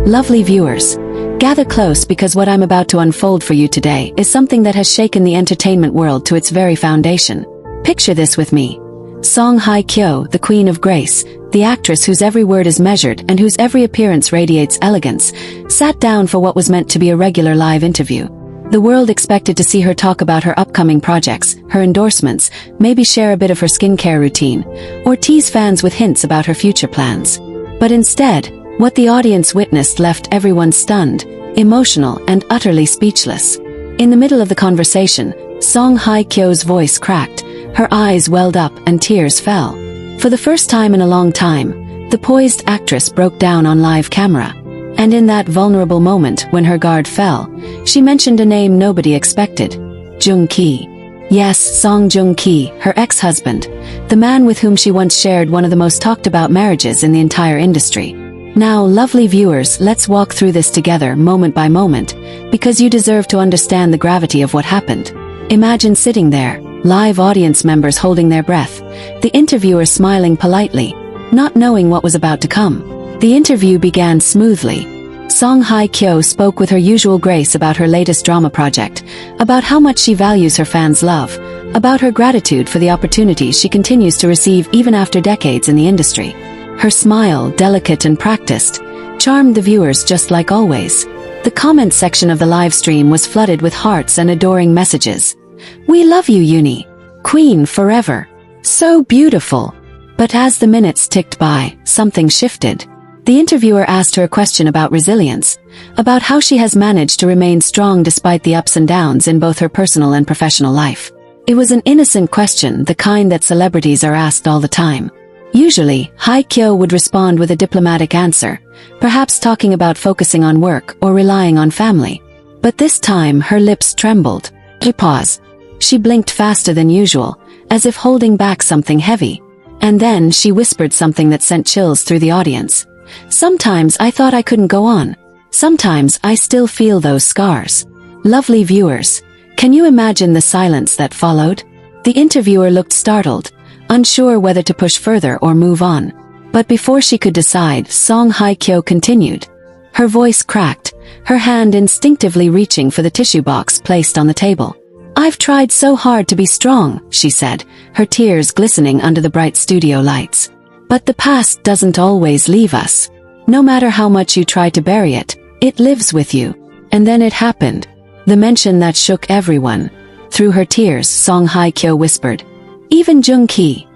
Lovely viewers, gather close because what I'm about to unfold for you today is something that has shaken the entertainment world to its very foundation. Picture this with me. Hye Kyo, the Queen of Grace, the actress whose every word is measured and whose every appearance radiates elegance, sat down for what was meant to be a regular live interview. The world expected to see her talk about her upcoming projects, her endorsements, maybe share a bit of her skincare routine, or tease fans with hints about her future plans. But instead, what the audience witnessed left everyone stunned, emotional, and utterly speechless. In the middle of the conversation, Hye Kyo's voice cracked, her eyes welled up and tears fell. For the first time in a long time, the poised actress broke down on live camera. And in that vulnerable moment when her guard fell, she mentioned a name nobody expected. Joong-ki. Yes, Joong-ki, her ex-husband, the man with whom she once shared one of the most talked about marriages in the entire industry. Now, lovely viewers, let's walk through this together moment by moment, because you deserve to understand the gravity of what happened. Imagine sitting there, live audience members holding their breath, the interviewer smiling politely, not knowing what was about to come. The interview began smoothly. Hye Kyo spoke with her usual grace about her latest drama project, about how much she values her fans' love, about her gratitude for the opportunities she continues to receive even after decades in the industry. Her smile, delicate and practiced, charmed the viewers just like always. The comment section of the live stream was flooded with hearts and adoring messages. "We love you, Uni. Queen forever. So beautiful." But as the minutes ticked by, something shifted. The interviewer asked her a question about resilience, about how she has managed to remain strong despite the ups and downs in both her personal and professional life. It was an innocent question, the kind that celebrities are asked all the time. Usually, Hye Kyo would respond with a diplomatic answer, perhaps talking about focusing on work or relying on family. But this time, her lips trembled. Pause. She blinked faster than usual, as if holding back something heavy. And then she whispered something that sent chills through the audience. "Sometimes I thought I couldn't go on. Sometimes I still feel those scars." Lovely viewers, can you imagine the silence that followed? The interviewer looked startled, unsure whether to push further or move on. But before she could decide, Hye Kyo continued. Her voice cracked, her hand instinctively reaching for the tissue box placed on the table. "I've tried so hard to be strong," she said, her tears glistening under the bright studio lights. "But the past doesn't always leave us. No matter how much you try to bury it, it lives with you." And then it happened. The mention that shook everyone. Through her tears, Hye Kyo whispered, "Even Joong-ki.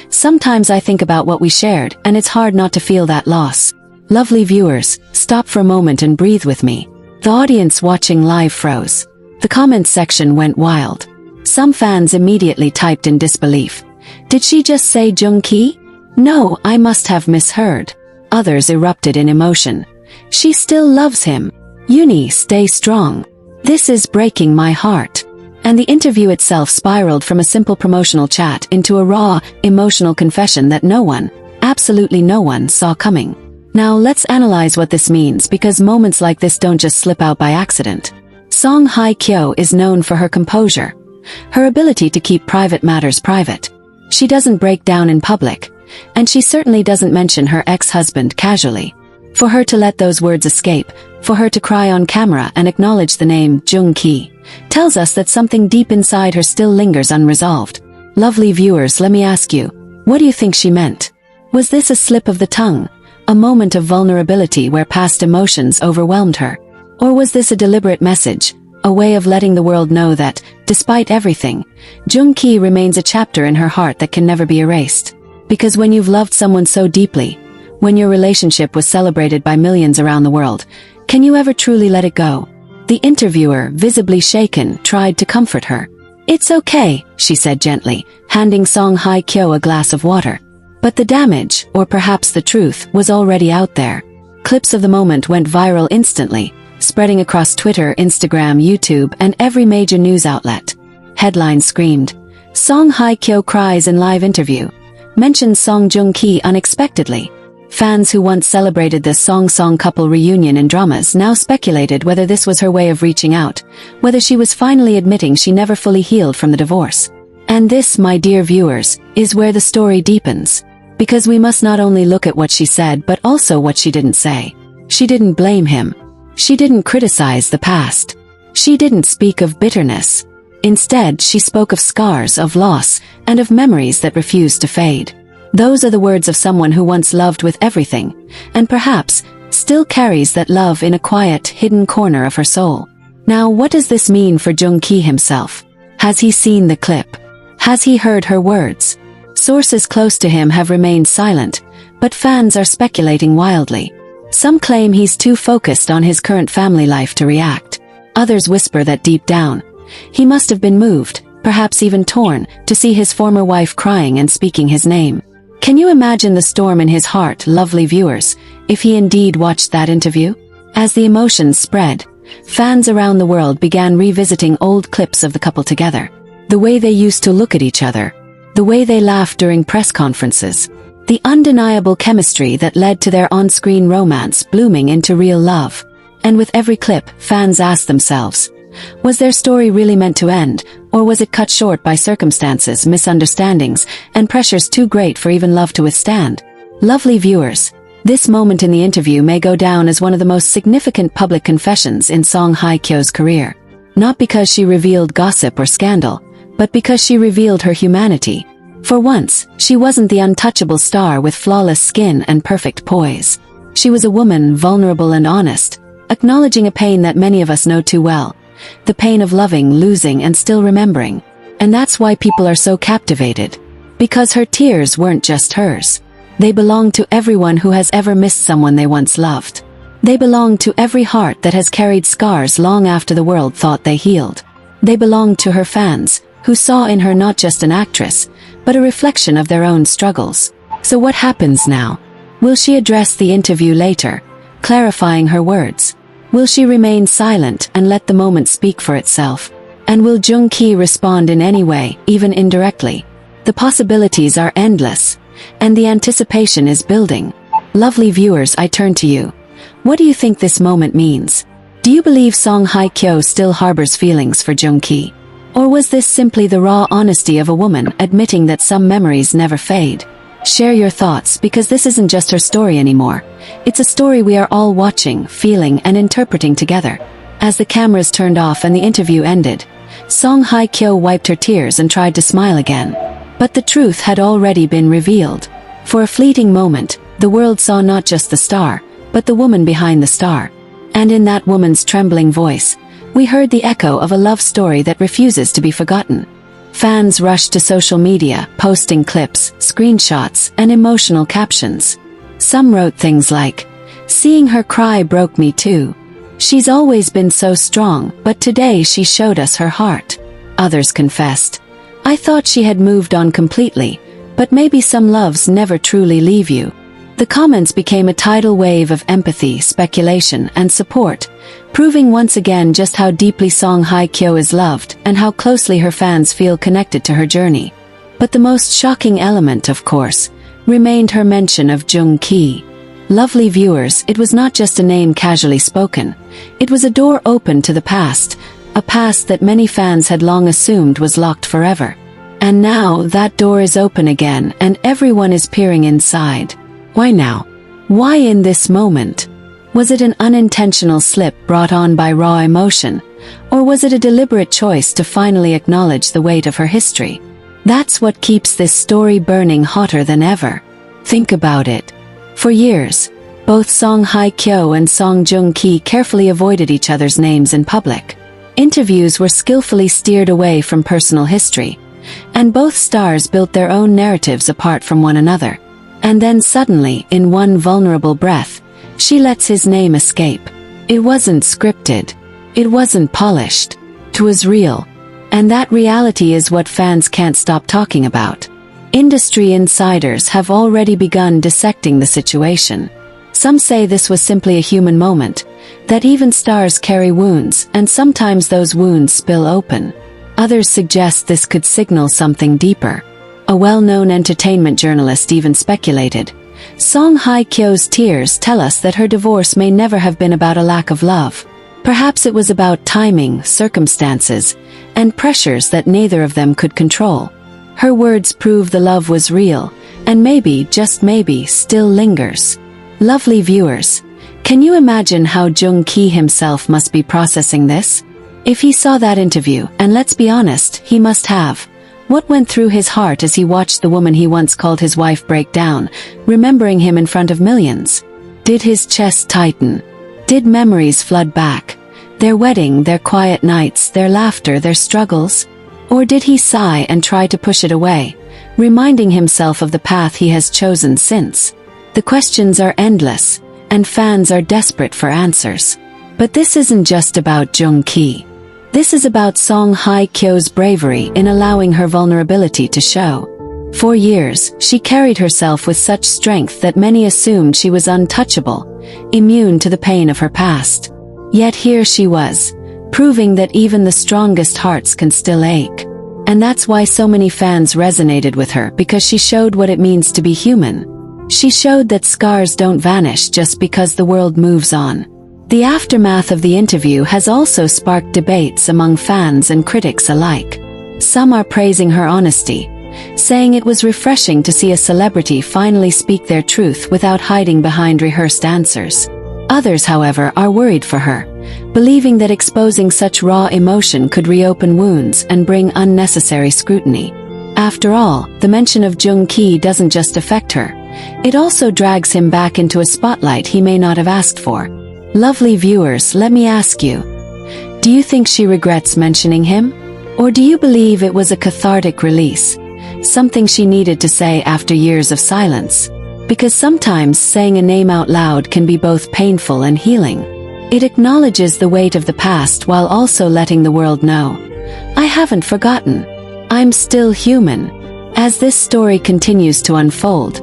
Sometimes I think about what we shared, and it's hard not to feel that loss." Lovely viewers, stop for a moment and breathe with me. The audience watching live froze. The comments section went wild. Some fans immediately typed in disbelief. "Did she just say Joong-ki? No, I must have misheard." Others erupted in emotion. "She still loves him. Uni, stay strong. This is breaking my heart." And the interview itself spiraled from a simple promotional chat into a raw, emotional confession that no one, absolutely no one, saw coming. Now let's analyze what this means, because moments like this don't just slip out by accident. Hye Kyo is known for her composure, her ability to keep private matters private. She doesn't break down in public, and she certainly doesn't mention her ex-husband casually. For her to let those words escape, for her to cry on camera and acknowledge the name Joong-ki, tells us that something deep inside her still lingers unresolved. Lovely viewers, let me ask you, what do you think she meant? Was this a slip of the tongue, a moment of vulnerability where past emotions overwhelmed her? Or was this a deliberate message, a way of letting the world know that, despite everything, Joong-ki remains a chapter in her heart that can never be erased? Because when you've loved someone so deeply, when your relationship was celebrated by millions around the world, can you ever truly let it go? The interviewer, visibly shaken, tried to comfort her. "It's okay," she said gently, handing Hye Kyo a glass of water. But the damage, or perhaps the truth, was already out there. Clips of the moment went viral instantly, spreading across Twitter, Instagram, YouTube, and every major news outlet. Headlines screamed, "Hye Kyo cries in live interview. Mentions Joong-ki unexpectedly." Fans who once celebrated the Song couple reunion in dramas now speculated whether this was her way of reaching out, whether she was finally admitting she never fully healed from the divorce. And this, my dear viewers, is where the story deepens. Because we must not only look at what she said but also what she didn't say. She didn't blame him. She didn't criticize the past. She didn't speak of bitterness. Instead, she spoke of scars, of loss, and of memories that refused to fade. Those are the words of someone who once loved with everything, and perhaps still carries that love in a quiet, hidden corner of her soul. Now, what does this mean for Joong-ki himself? Has he seen the clip? Has he heard her words? Sources close to him have remained silent, but fans are speculating wildly. Some claim he's too focused on his current family life to react. Others whisper that deep down, he must have been moved, perhaps even torn, to see his former wife crying and speaking his name. Can you imagine the storm in his heart, lovely viewers, if he indeed watched that interview? As the emotions spread, fans around the world began revisiting old clips of the couple together. The way they used to look at each other. The way they laughed during press conferences. The undeniable chemistry that led to their on-screen romance blooming into real love. And with every clip, fans asked themselves, was their story really meant to end, or was it cut short by circumstances, misunderstandings, and pressures too great for even love to withstand? Lovely viewers, this moment in the interview may go down as one of the most significant public confessions in Song Hye Kyo's career. Not because she revealed gossip or scandal, but because she revealed her humanity. For once, she wasn't the untouchable star with flawless skin and perfect poise. She was a woman vulnerable and honest, acknowledging a pain that many of us know too well. The pain of loving, losing, and still remembering. And that's why people are so captivated. Because her tears weren't just hers. They belong to everyone who has ever missed someone they once loved. They belong to every heart that has carried scars long after the world thought they healed. They belong to her fans, who saw in her not just an actress, but a reflection of their own struggles. So what happens now? Will she address the interview later, clarifying her words? Will she remain silent and let the moment speak for itself? And will Joong-ki respond in any way, even indirectly? The possibilities are endless, and the anticipation is building. Lovely viewers, I turn to you. What do you think this moment means? Do you believe Song Hye Kyo still harbors feelings for Joong-ki? Or was this simply the raw honesty of a woman admitting that some memories never fade? Share your thoughts, because this isn't just her story anymore. It's a story we are all watching, feeling, and interpreting together. As the cameras turned off and the interview ended, Song Hye Kyo wiped her tears and tried to smile again. But the truth had already been revealed. For a fleeting moment, the world saw not just the star, but the woman behind the star. And in that woman's trembling voice, we heard the echo of a love story that refuses to be forgotten. Fans rushed to social media, posting clips, screenshots, and emotional captions. Some wrote things like, "Seeing her cry broke me too. She's always been so strong, but today she showed us her heart." Others confessed, "I thought she had moved on completely, but maybe some loves never truly leave you." The comments became a tidal wave of empathy, speculation, and support, proving once again just how deeply Song Hye Kyo is loved and how closely her fans feel connected to her journey. But the most shocking element, of course, remained her mention of Joong-ki. Lovely viewers, it was not just a name casually spoken. It was a door open to the past, a past that many fans had long assumed was locked forever. And now that door is open again, and everyone is peering inside. Why now? Why in this moment? Was it an unintentional slip brought on by raw emotion, or was it a deliberate choice to finally acknowledge the weight of her history? That's what keeps this story burning hotter than ever. Think about it. For years, both Song Hye Kyo and Song Joong-ki carefully avoided each other's names in public. Interviews were skillfully steered away from personal history, and both stars built their own narratives apart from one another. And then suddenly, in one vulnerable breath, she lets his name escape. It wasn't scripted. It wasn't polished. It was real. And that reality is what fans can't stop talking about. Industry insiders have already begun dissecting the situation. Some say this was simply a human moment, that even stars carry wounds, and sometimes those wounds spill open. Others suggest this could signal something deeper. A well-known entertainment journalist even speculated, Song Hye Kyo's tears tell us that her divorce may never have been about a lack of love. Perhaps it was about timing, circumstances, and pressures that neither of them could control. Her words prove the love was real, and maybe, just maybe, still lingers. Lovely viewers, Can you imagine how Joong-ki himself must be processing this? If he saw that interview, and let's be honest, he must have. What went through his heart as he watched the woman he once called his wife break down, remembering him in front of millions? Did his chest tighten? Did memories flood back? Their wedding, their quiet nights, their laughter, their struggles? Or did he sigh and try to push it away, reminding himself of the path he has chosen since? The questions are endless, and fans are desperate for answers. But this isn't just about Joong-ki. This is about Song Hye Kyo's bravery in allowing her vulnerability to show. For years, she carried herself with such strength that many assumed she was untouchable, immune to the pain of her past. Yet here she was, proving that even the strongest hearts can still ache. And that's why so many fans resonated with her, because she showed what it means to be human. She showed that scars don't vanish just because the world moves on. The aftermath of the interview has also sparked debates among fans and critics alike. Some are praising her honesty, saying it was refreshing to see a celebrity finally speak their truth without hiding behind rehearsed answers. Others, however, are worried for her, believing that exposing such raw emotion could reopen wounds and bring unnecessary scrutiny. After all, the mention of Joong-ki doesn't just affect her. It also drags him back into a spotlight he may not have asked for. Lovely viewers, let me ask you, do you think she regrets mentioning him? Or do you believe it was a cathartic release, something she needed to say after years of silence? Because sometimes saying a name out loud can be both painful and healing. It acknowledges the weight of the past while also letting the world know, I haven't forgotten. I'm still human. As this story continues to unfold,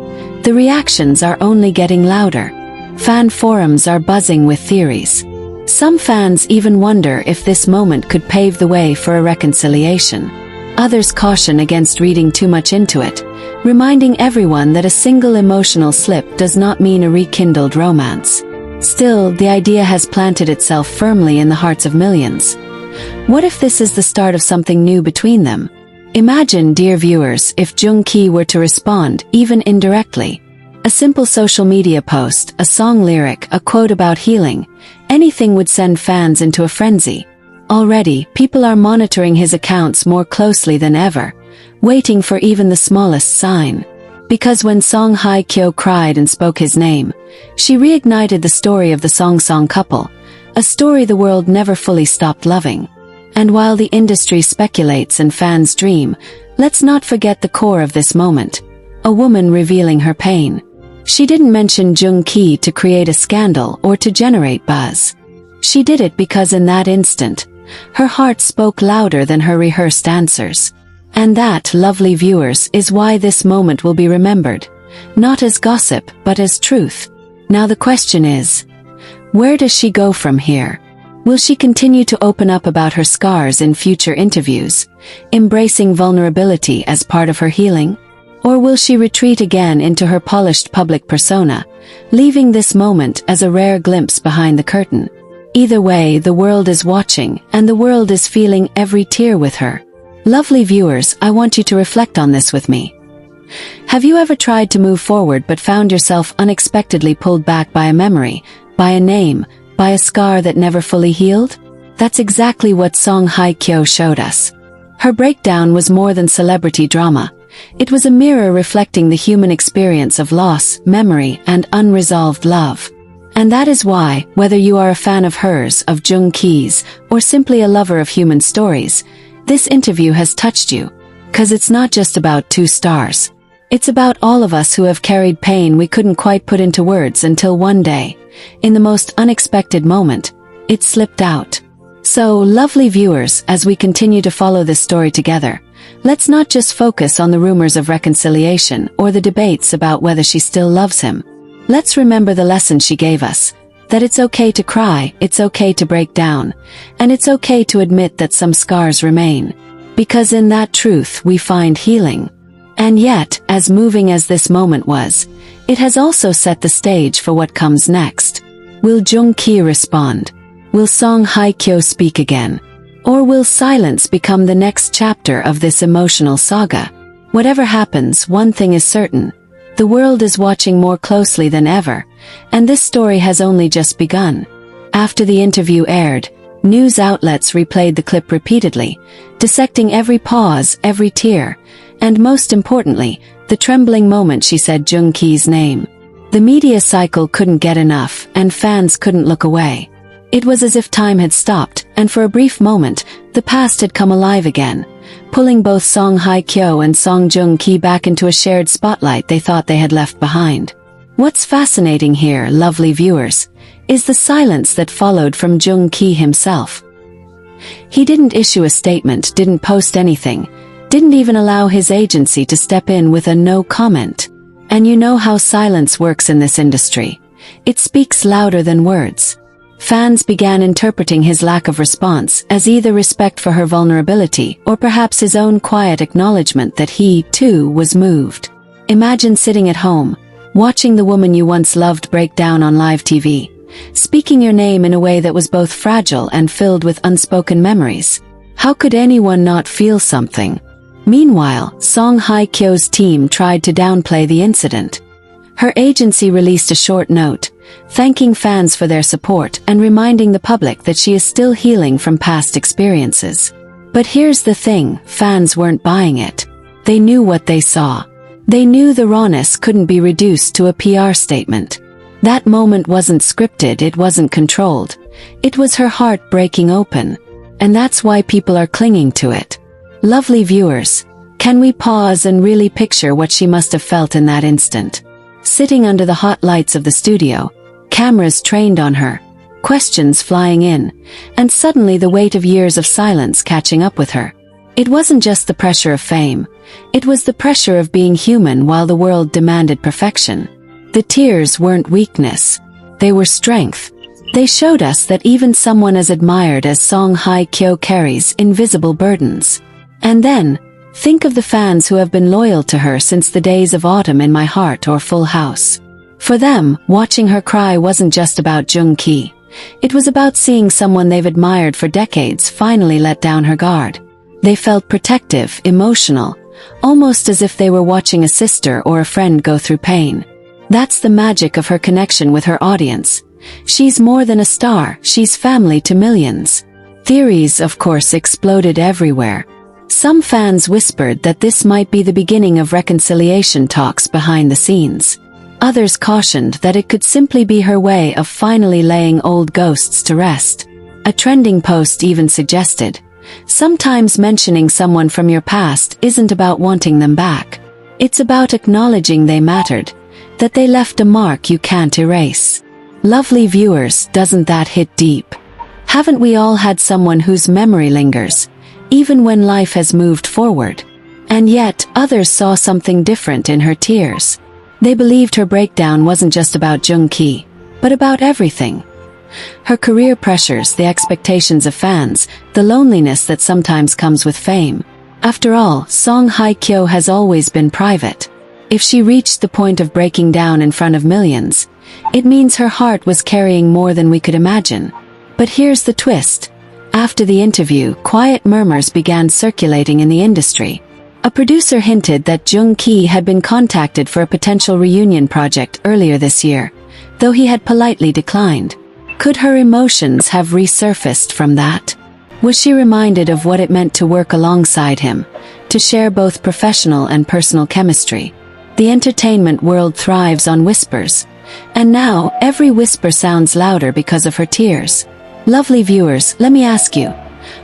the reactions are only getting louder. Fan forums are buzzing with theories. Some fans even wonder if this moment could pave the way for a reconciliation. Others caution against reading too much into it, reminding everyone that a single emotional slip does not mean a rekindled romance. Still, the idea has planted itself firmly in the hearts of millions. What if this is the start of something new between them? Imagine, dear viewers, if Joong-ki were to respond, even indirectly. A simple social media post, a song lyric, a quote about healing, anything would send fans into a frenzy. Already, people are monitoring his accounts more closely than ever, waiting for even the smallest sign. Because when Song Hye Kyo cried and spoke his name, she reignited the story of the Song couple, a story the world never fully stopped loving. And while the industry speculates and fans dream, let's not forget the core of this moment, a woman revealing her pain. She didn't mention Joong-ki to create a scandal or to generate buzz. She did it because in that instant, her heart spoke louder than her rehearsed answers. And that, lovely viewers, is why this moment will be remembered, not as gossip, but as truth. Now the question is, where does she go from here? Will she continue to open up about her scars in future interviews, embracing vulnerability as part of her healing? Or will she retreat again into her polished public persona, leaving this moment as a rare glimpse behind the curtain? Either way, the world is watching, and the world is feeling every tear with her. Lovely viewers, I want you to reflect on this with me. Have you ever tried to move forward but found yourself unexpectedly pulled back by a memory, by a name, by a scar that never fully healed? That's exactly what Song Hye Kyo showed us. Her breakdown was more than celebrity drama. It was a mirror reflecting the human experience of loss, memory, and unresolved love. And that is why, whether you are a fan of hers, of Joong-ki's, or simply a lover of human stories, this interview has touched you. 'Cause it's not just about two stars. It's about all of us who have carried pain we couldn't quite put into words until one day, in the most unexpected moment, it slipped out. So, lovely viewers, as we continue to follow this story together, let's not just focus on the rumors of reconciliation or the debates about whether she still loves him. Let's remember the lesson she gave us, that it's okay to cry, it's okay to break down, and it's okay to admit that some scars remain. Because in that truth we find healing. And yet, as moving as this moment was, it has also set the stage for what comes next. Will Joong-ki respond? Will Song Hye Kyo speak again? Or will silence become the next chapter of this emotional saga? Whatever happens, one thing is certain. The world is watching more closely than ever, and this story has only just begun. After the interview aired, news outlets replayed the clip repeatedly, dissecting every pause, every tear, and most importantly, the trembling moment she said Joong-ki's name. The media cycle couldn't get enough, and fans couldn't look away. It was as if time had stopped, and for a brief moment, the past had come alive again, pulling both Song Hye Kyo and Song Joong-ki back into a shared spotlight they thought they had left behind. What's fascinating here, lovely viewers, is the silence that followed from Joong-ki himself. He didn't issue a statement, didn't post anything, didn't even allow his agency to step in with a no comment. And you know how silence works in this industry. It speaks louder than words. Fans began interpreting his lack of response as either respect for her vulnerability or perhaps his own quiet acknowledgement that he, too, was moved. Imagine sitting at home, watching the woman you once loved break down on live TV, speaking your name in a way that was both fragile and filled with unspoken memories. How could anyone not feel something? Meanwhile, Song Hye Kyo's team tried to downplay the incident. Her agency released a short note, thanking fans for their support and reminding the public that she is still healing from past experiences. But here's the thing, fans weren't buying it. They knew what they saw. They knew the rawness couldn't be reduced to a PR statement. That moment wasn't scripted, it wasn't controlled. It was her heart breaking open. And that's why people are clinging to it. Lovely viewers, can we pause and really picture what she must have felt in that instant? Sitting under the hot lights of the studio, cameras trained on her, questions flying in, and suddenly the weight of years of silence catching up with her. It wasn't just the pressure of fame, it was the pressure of being human while the world demanded perfection. The tears weren't weakness, they were strength. They showed us that even someone as admired as Song Hye Kyo carries invisible burdens. And then, think of the fans who have been loyal to her since the days of Autumn in My Heart or Full House. For them, watching her cry wasn't just about Joong-ki. It was about seeing someone they've admired for decades finally let down her guard. They felt protective, emotional, almost as if they were watching a sister or a friend go through pain. That's the magic of her connection with her audience. She's more than a star, she's family to millions. Theories, of course, exploded everywhere. Some fans whispered that this might be the beginning of reconciliation talks behind the scenes. Others cautioned that it could simply be her way of finally laying old ghosts to rest. A trending post even suggested, sometimes mentioning someone from your past isn't about wanting them back. It's about acknowledging they mattered, that they left a mark you can't erase. Lovely viewers, doesn't that hit deep? Haven't we all had someone whose memory lingers, even when life has moved forward? And yet, others saw something different in her tears. They believed her breakdown wasn't just about Joong-ki, but about everything. Her career pressures, the expectations of fans, the loneliness that sometimes comes with fame. After all, Song Hye Kyo has always been private. If she reached the point of breaking down in front of millions, it means her heart was carrying more than we could imagine. But here's the twist. After the interview, quiet murmurs began circulating in the industry. A producer hinted that Joong-ki had been contacted for a potential reunion project earlier this year, though he had politely declined. Could her emotions have resurfaced from that? Was she reminded of what it meant to work alongside him, to share both professional and personal chemistry? The entertainment world thrives on whispers, and now every whisper sounds louder because of her tears. Lovely viewers, let me ask you,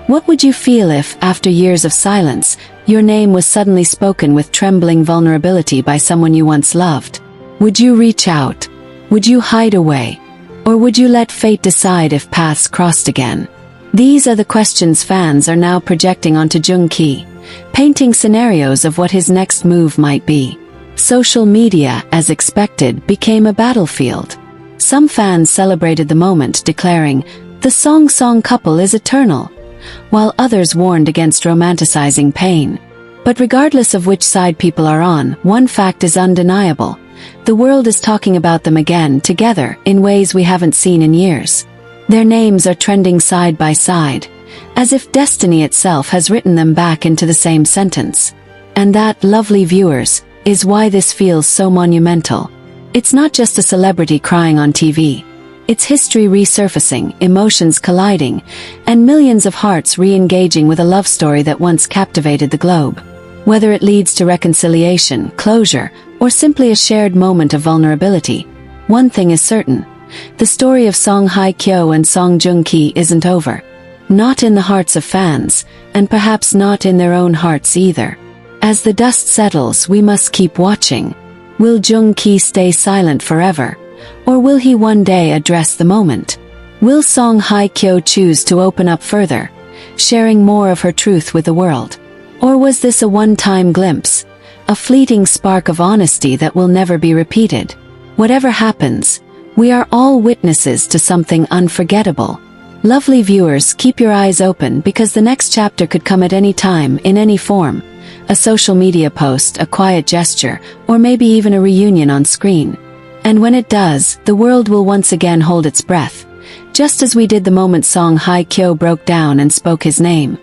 what would you feel if, after years of silence, your name was suddenly spoken with trembling vulnerability by someone you once loved? Would you reach out? Would you hide away? Or would you let fate decide if paths crossed again? These are the questions fans are now projecting onto Joong-ki, painting scenarios of what his next move might be. Social media, as expected, became a battlefield. Some fans celebrated the moment, declaring, "The Song couple is eternal," while others warned against romanticizing pain. But regardless of which side people are on, one fact is undeniable. The world is talking about them again, together, in ways we haven't seen in years. Their names are trending side by side, as if destiny itself has written them back into the same sentence. And that, lovely viewers, is why this feels so monumental. It's not just a celebrity crying on TV. It's history resurfacing, emotions colliding, and millions of hearts re-engaging with a love story that once captivated the globe. Whether it leads to reconciliation, closure, or simply a shared moment of vulnerability, one thing is certain: the story of Song Hye Kyo and Song Joong-ki isn't over. Not in the hearts of fans, and perhaps not in their own hearts either. As the dust settles, we must keep watching. Will Joong-ki stay silent forever? Or will he one day address the moment? Will Song Hye Kyo choose to open up further, sharing more of her truth with the world? Or was this a one-time glimpse, a fleeting spark of honesty that will never be repeated? Whatever happens, we are all witnesses to something unforgettable. Lovely viewers, keep your eyes open because the next chapter could come at any time, in any form. A social media post, a quiet gesture, or maybe even a reunion on screen. And when it does, the world will once again hold its breath, just as we did the moment Song Hye Kyo broke down and spoke his name.